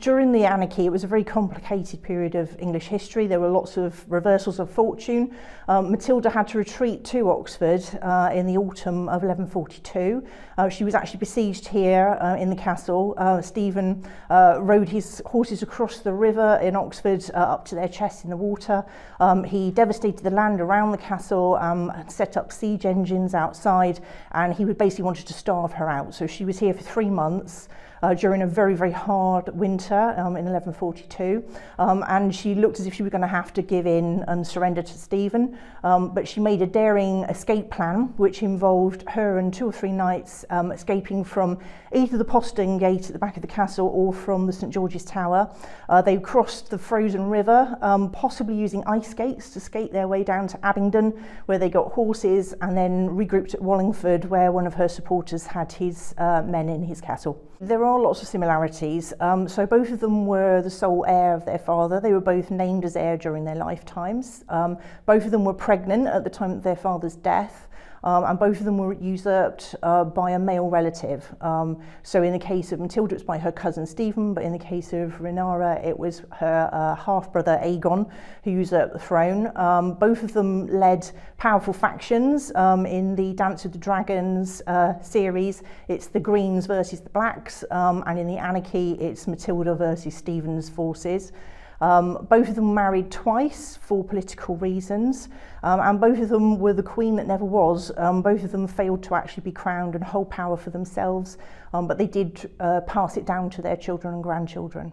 During the anarchy, it was a very complicated period of English history. There were lots of reversals of fortune. Matilda had to retreat to Oxford in the autumn of 1142. She was actually besieged here in the castle. Stephen rode his horses across the river in Oxford up to their chests in the water. He devastated the land around the castle, set up siege engines outside, and he basically wanted to starve her out. So she was here for 3 months. During a very, very hard winter in 1142, and she looked as if she was going to have to give in and surrender to Stephen, but she made a daring escape plan which involved her and 2 or 3 knights escaping from either the postern gate at the back of the castle or from the St George's Tower. They crossed the frozen river, possibly using ice skates to skate their way down to Abingdon, where they got horses, and then regrouped at Wallingford, where one of her supporters had his men in his castle. There are lots of similarities. So both of them were the sole heir of their father. They were both named as heir during their lifetimes. Both of them were pregnant at the time of their father's death. And both of them were usurped by a male relative. So in the case of Matilda, it's by her cousin Stephen, but in the case of Rhaenyra, it was her half-brother Aegon who usurped the throne. Both of them led powerful factions. In the Dance of the Dragons series, it's the Greens versus the Blacks, and in the Anarchy, it's Matilda versus Stephen's forces. Both of them married twice for political reasons, and both of them were the queen that never was. Both of them failed to actually be crowned and hold power for themselves, but they did pass it down to their children and grandchildren.